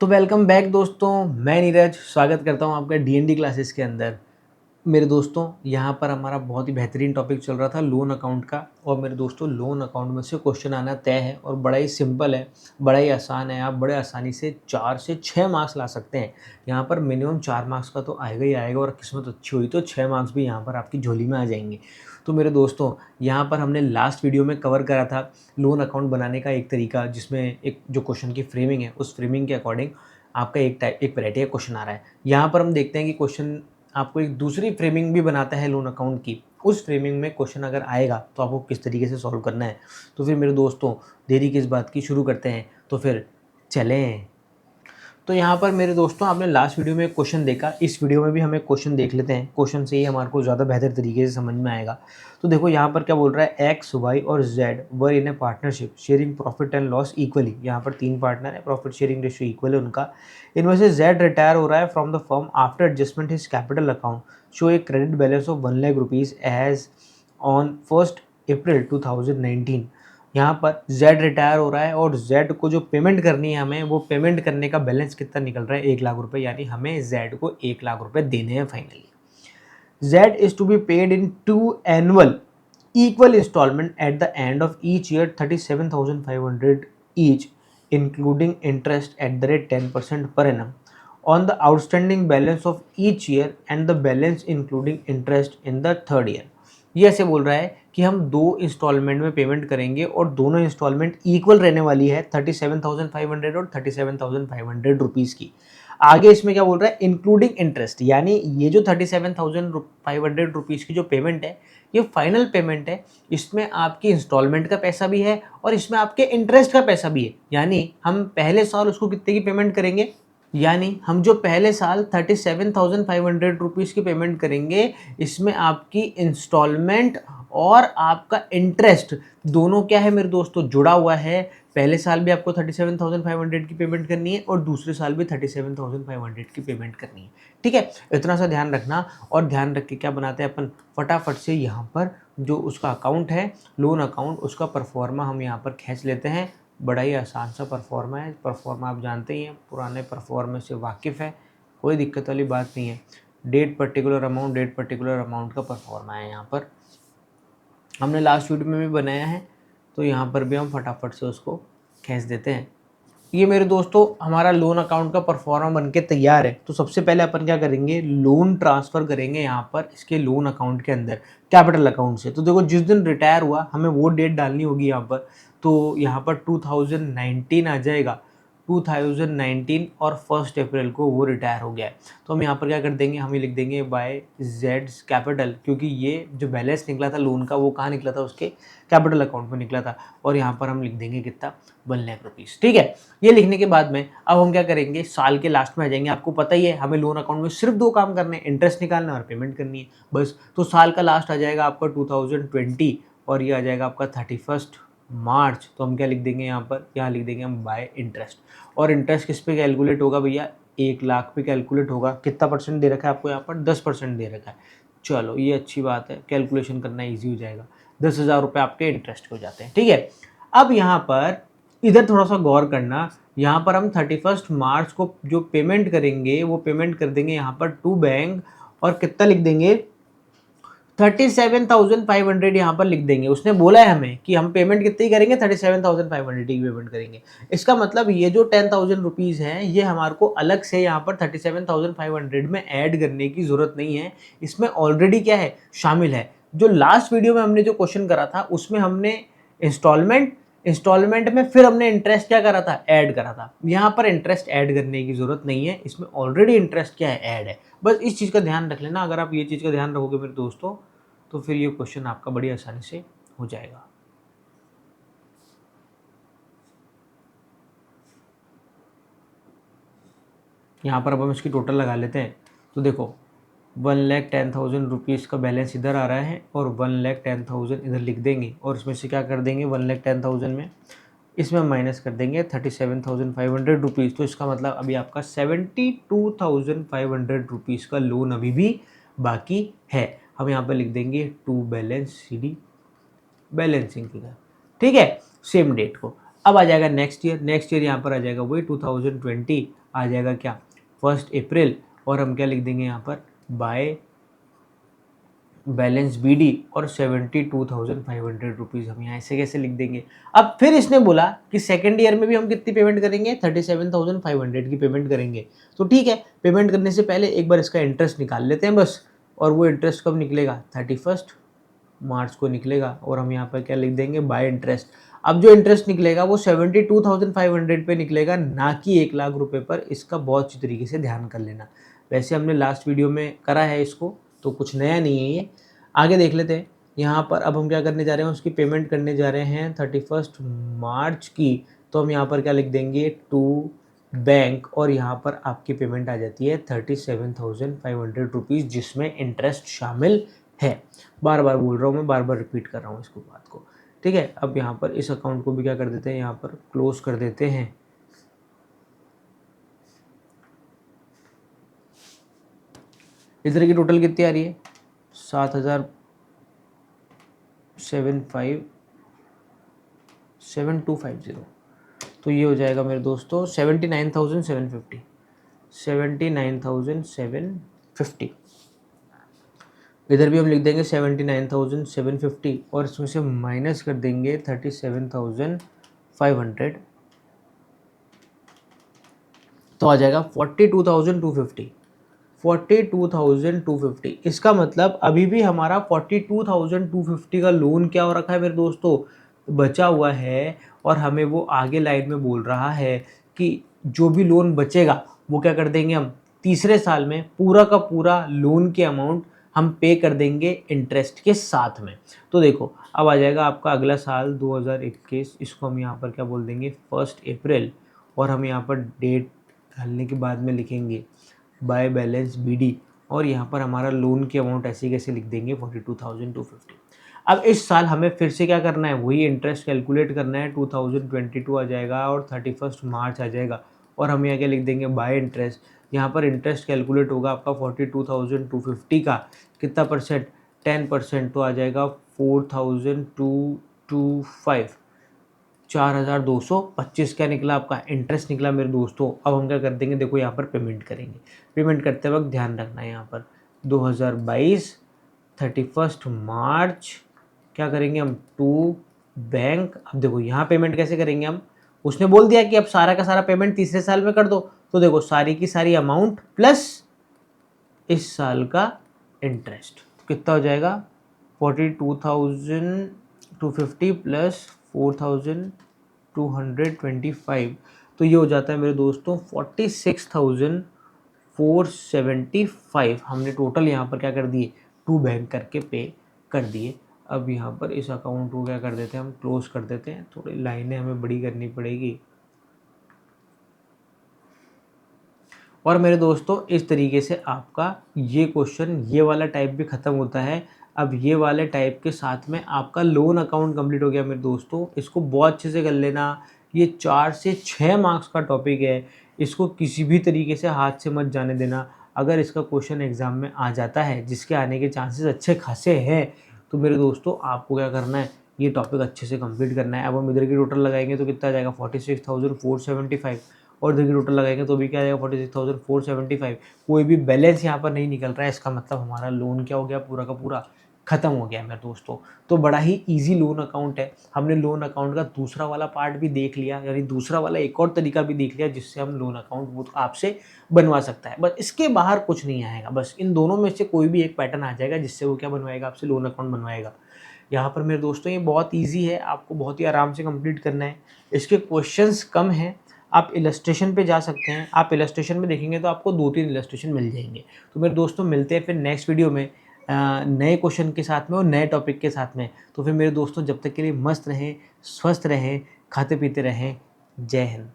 तो welcome back दोस्तों, मैं नीरज स्वागत करता हूं आपका डीएनडी क्लासेस के अंदर। मेरे दोस्तों, यहां पर हमारा बहुत ही बेहतरीन टॉपिक चल रहा था लोन अकाउंट का। और मेरे दोस्तों, लोन अकाउंट में से क्वेश्चन आना तय है और बड़ा ही सिंपल है, बड़ा ही आसान है। आप बड़े आसानी से 4 से 6 मार्क्स ला सकते हैं। यहाँ पर मिनिमम 4 मार्क्स का तो आएगा ही आएगा, और किस्मत अच्छी हुई तो 6 मार्क्स भी यहाँ पर आपकी झोली में आ जाएंगे। तो मेरे दोस्तों, यहाँ पर हमने लास्ट वीडियो में कवर करा था लोन अकाउंट बनाने का एक तरीका, जिसमें एक जो क्वेश्चन की फ्रेमिंग है, उस फ्रेमिंग के अकॉर्डिंग आपका एक वैरायटी का क्वेश्चन आ रहा है। यहाँ पर हम देखते हैं कि क्वेश्चन आपको एक दूसरी फ्रेमिंग भी बनाता है लोन अकाउंट की। उस फ्रेमिंग में क्वेश्चन अगर आएगा तो आपको किस तरीके से सॉल्व करना है। तो फिर मेरे दोस्तों, देरी किस बात की, शुरू करते हैं। तो फिर चलें। तो यहाँ पर मेरे दोस्तों, आपने लास्ट वीडियो में एक क्वेश्चन देखा, इस वीडियो में भी हम एक क्वेश्चन देख लेते हैं। क्वेश्चन से ही हमारे को ज़्यादा बेहतर तरीके से समझ में आएगा। तो देखो यहाँ पर क्या बोल रहा है, एक्स वाई और Z were in A partnership sharing profit and loss equally. यहाँ पर 3 पार्टनर है, प्रॉफिट शेयरिंग रेशियो इक्वल है उनका। इनमें से जेड रिटायर हो रहा है from the firm after adjustment his capital account. Show a credit balance of 1 lakh rupees as on 1 April 2019। यहाँ पर Z रिटायर हो रहा है और Z को जो पेमेंट करनी है हमें, वो पेमेंट करने का बैलेंस कितना निकल रहा है, 1 लाख रुपए। यानी हमें Z को 1 लाख रुपए देने हैं finally. Z is to be paid in 2 annual equal installment at the end of each year, 37,500 each, including interest at the rate 10% per annum on the outstanding balance of each year and the balance including interest in the third year। ये ऐसे बोल रहा है कि हम 2 instalment में payment करेंगे और दोनों इंस्टॉलमेंट इक्वल रहने वाली है, 37,500 और 37,500 रुपीज़ की। आगे इसमें क्या बोल रहा है, इंक्लूडिंग इंटरेस्ट। यानी ये जो 37,500 रुपीज़ की जो पेमेंट है, ये फाइनल पेमेंट है। इसमें आपकी इंस्टॉलमेंट का पैसा भी है और इसमें आपके इंटरेस्ट का पैसा भी है। यानी हम पहले साल उसको कितने की पेमेंट करेंगे, यानी हम जो पहले साल 37,500 रुपीज़ की पेमेंट करेंगे, इसमें आपकी इंस्टॉलमेंट और आपका इंटरेस्ट दोनों क्या है मेरे दोस्तों, जुड़ा हुआ है। पहले साल भी आपको 37,500 की पेमेंट करनी है और दूसरे साल भी 37,500 की पेमेंट करनी है। ठीक है, इतना सा ध्यान रखना। और ध्यान रख के क्या बनाते हैं अपन, फटाफट से यहाँ पर जो उसका अकाउंट है लोन अकाउंट, उसका परफॉर्मा हम यहाँ पर खींच लेते हैं। बड़ा ही आसान सा परफॉर्मा है। परफॉर्मा आप जानते ही हैं, पुराने परफॉर्मे से वाकिफ़ है, कोई दिक्कत वाली बात नहीं है। डेट पर्टिकुलर अमाउंट का परफॉर्मा है। यहाँ पर हमने लास्ट वीडियो में भी बनाया है, तो यहाँ पर भी हम फटाफट से उसको खींच देते हैं। ये मेरे दोस्तों हमारा लोन अकाउंट का परफॉर्मा बन के तैयार है। तो सबसे पहले अपन क्या करेंगे, लोन ट्रांसफ़र करेंगे यहाँ पर इसके लोन अकाउंट के अंदर कैपिटल अकाउंट से। तो देखो, जिस दिन रिटायर हुआ हमें वो डेट डालनी होगी यहाँ पर। तो यहाँ पर 2019 आ जाएगा, 2019 और 1 अप्रैल को वो रिटायर हो गया है। तो हम यहाँ पर क्या कर देंगे, हम ये लिख देंगे बाय जेड्स कैपिटल, क्योंकि ये जो बैलेंस निकला था लोन का वो कहाँ निकला था, उसके कैपिटल अकाउंट में निकला था। और यहाँ पर हम लिख देंगे कितना, 1 लाख रुपीज़। ठीक है, ये लिखने के बाद में अब हम क्या करेंगे, साल के लास्ट में आ जाएंगे। आपको पता ही है हमें लोन अकाउंट में सिर्फ 2 काम करने हैं, इंटरेस्ट निकालना और पेमेंट करनी है, बस। तो साल का लास्ट आ जाएगा आपका 2020 और ये आ जाएगा आपका 31 मार्च। तो हम क्या लिख देंगे यहाँ पर, यहाँ लिख देंगे हम बाय इंटरेस्ट। और इंटरेस्ट किस पे कैलकुलेट होगा भैया, 1 लाख पे कैलकुलेट होगा। कितना परसेंट दे रखा है आपको यहाँ पर, 10% दे रखा है। चलो ये अच्छी बात है, कैलकुलेशन करना ईजी हो जाएगा। 10,000 रुपये आपके इंटरेस्ट हो जाते हैं। ठीक है, अब यहाँ पर इधर थोड़ा सा गौर करना। यहाँ पर हम 31 मार्च को जो पेमेंट करेंगे वो पेमेंट कर देंगे यहाँ पर टू बैंक, और कितना लिख देंगे, 37,500 यहाँ पर लिख देंगे। उसने बोला है हमें कि हम पेमेंट कितनी करेंगे, 37,500 की पेमेंट करेंगे। इसका मतलब ये जो 10,000 रुपीज़ हैं, ये हमारे को अलग से यहाँ पर 37,500 में ऐड करने की ज़रूरत नहीं है। इसमें ऑलरेडी क्या है, शामिल है। जो लास्ट वीडियो में हमने जो क्वेश्चन करा था, उसमें हमने इंस्टॉलमेंट में फिर हमने इंटरेस्ट क्या करा था, ऐड करा था। यहाँ पर इंटरेस्ट ऐड करने की ज़रूरत नहीं है, इसमें ऑलरेडी इंटरेस्ट क्या है, ऐड है। बस इस चीज़ का ध्यान रख लेना। अगर आप ये चीज़ का ध्यान रखोगे मेरे दोस्तों, तो फिर ये क्वेश्चन आपका बड़ी आसानी से हो जाएगा। यहाँ पर अब हम इसकी टोटल लगा लेते हैं। तो देखो, 1,10,000 रुपीज़ का बैलेंस इधर आ रहा है और 1,10,000 इधर लिख देंगे। और इसमें से क्या कर देंगे, 1,10,000 में इसमें माइनस कर देंगे 37,500 रुपीज़। तो इसका मतलब अभी आपका 72,500 रुपीज़ का लोन अभी भी बाकी है। हम यहाँ पर लिख देंगे to balance CD balancing figure. ठीक है, सेम डेट को। अब आ जाएगा नेक्स्ट ईयर। नेक्स्ट ईयर यहाँ पर आ जाएगा वही 2020। आ जाएगा क्या 1 अप्रैल, और हम क्या लिख देंगे यहाँ पर बाय बैलेंस BD और 72,500 रुपीज़ हम यहाँ ऐसे कैसे लिख देंगे। अब फिर इसने बोला कि सेकेंड ईयर में भी हम कितनी पेमेंट करेंगे 37,500 की पेमेंट करेंगे। तो ठीक है, पेमेंट करने से पहले एक बार इसका इंटरेस्ट निकाल लेते हैं बस, और वो इंटरेस्ट कब निकलेगा 31 मार्च को निकलेगा, और हम यहाँ पर क्या लिख देंगे बाय इंटरेस्ट। अब जो इंटरेस्ट निकलेगा वो 72,500 पे निकलेगा, ना कि 1 लाख रुपए पर। इसका बहुत अच्छी तरीके से ध्यान कर लेना। वैसे हमने लास्ट वीडियो में करा है इसको, तो कुछ नया नहीं है ये। आगे देख लेते हैं। यहाँ पर अब हम क्या करने जा रहे हैं, उसकी पेमेंट करने जा रहे हैं 31 मार्च की। तो हम यहाँ पर क्या लिख देंगे टू बैंक, और यहाँ पर आपकी पेमेंट आ जाती है 37,500 रुपीज़, जिसमें इंटरेस्ट शामिल है। बार बार बोल रहा हूँ मैं, बार बार रिपीट कर रहा हूँ इसको बात को। ठीक है, अब यहाँ पर इस अकाउंट को भी क्या कर देते हैं, यहाँ पर क्लोज कर देते हैं। इधर की टोटल कितनी आ रही है 7,75250। तो ये हो जाएगा मेरे दोस्तों 79,750, 79,750। इधर भी हम लिख देंगे 79,750, और इसमें से माइनस कर देंगे 37,500, तो आ जाएगा 42,250, 42,250। इसका मतलब अभी भी हमारा 42,250 का लोन क्या हो रखा है मेरे दोस्तों, बचा हुआ है। और हमें वो आगे लाइन में बोल रहा है कि जो भी लोन बचेगा वो क्या कर देंगे हम तीसरे साल में पूरा का पूरा लोन के अमाउंट हम पे कर देंगे इंटरेस्ट के साथ में। तो देखो अब आ जाएगा आपका अगला साल 2021, इसको हम यहाँ पर क्या बोल देंगे 1 अप्रैल, और हम यहाँ पर डेट डालने के बाद में लिखेंगे बाय बैलेंस BD, और यहाँ पर हमारा लोन की अमाउंट ऐसे कैसे लिख देंगे 42,250। अब इस साल हमें फिर से क्या करना है, वही इंटरेस्ट कैलकुलेट करना है। 2022 आ जाएगा और 31 मार्च आ जाएगा, और हम यहाँ क्या लिख देंगे बाय इंटरेस्ट। यहाँ पर इंटरेस्ट कैलकुलेट होगा आपका 42,250 का कितना परसेंट 10%, तो आ जाएगा 4,225, 4,225 क्या निकला आपका इंटरेस्ट निकला मेरे दोस्तों। अब हम क्या कर देंगे, देखो यहाँ पर पेमेंट करेंगे। पेमेंट करते वक्त ध्यान रखना है यहाँ पर 2022 31 मार्च क्या करेंगे हम टू बैंक। अब देखो यहाँ पेमेंट कैसे करेंगे हम, उसने बोल दिया कि अब सारा का सारा पेमेंट तीसरे साल में कर दो। तो देखो सारी की सारी अमाउंट प्लस इस साल का इंटरेस्ट कितना हो जाएगा 42,250 प्लस 4,225, तो ये हो जाता है मेरे दोस्तों 46,475। हमने टोटल यहाँ पर क्या कर दिए टू बैंक करके पे कर दिए। अब यहाँ पर इस अकाउंट को क्या कर देते हैं हम क्लोज कर देते हैं, थोड़ी लाइनें हमें बड़ी करनी पड़ेगी। और मेरे दोस्तों इस तरीके से आपका ये क्वेश्चन ये वाला टाइप भी ख़त्म होता है। अब ये वाले टाइप के साथ में आपका लोन अकाउंट कंप्लीट हो गया मेरे दोस्तों। इसको बहुत अच्छे से कर लेना। ये 4 से 6 मार्क्स का टॉपिक है, इसको किसी भी तरीके से हाथ से मत जाने देना। अगर इसका क्वेश्चन एग्ज़ाम में आ जाता है, जिसके आने के चांसेस अच्छे खासे हैं, तो मेरे दोस्तों आपको क्या करना है, ये टॉपिक अच्छे से कंप्लीट करना है। अब हम इधर की टोटल लगाएंगे तो कितना आ जाएगा 46,475, और इधर की टोटल लगाएंगे तो भी क्या आ जाएगा 46,475। कोई भी बैलेंस यहाँ पर नहीं निकल रहा है, इसका मतलब हमारा लोन क्या हो गया पूरा का पूरा ख़त्म हो गया मेरे दोस्तों। तो बड़ा ही इजी लोन अकाउंट है। हमने लोन अकाउंट का दूसरा वाला पार्ट भी देख लिया, यानी दूसरा वाला एक और तरीका भी देख लिया जिससे हम लोन अकाउंट वो आपसे बनवा सकता है। बस इसके बाहर कुछ नहीं आएगा, बस इन दोनों में से कोई भी एक पैटर्न आ जाएगा जिससे वो क्या बनवाएगा आपसे लोन अकाउंट बनवाएगा। यहाँ पर मेरे दोस्तों ये बहुत ईजी है, आपको बहुत ही आराम से कंप्लीट करना है। इसके क्वेश्चंस कम हैं, आप इलस्ट्रेशन पे जा सकते हैं। आप इलस्ट्रेशन में देखेंगे तो आपको 2-3 इलस्ट्रेशन मिल जाएंगे। तो मेरे दोस्तों मिलते हैं फिर नेक्स्ट वीडियो में नए क्वेश्चन के साथ में और नए टॉपिक के साथ में। तो फिर मेरे दोस्तों जब तक के लिए मस्त रहें, स्वस्थ रहें, खाते पीते रहें। जय हिंद।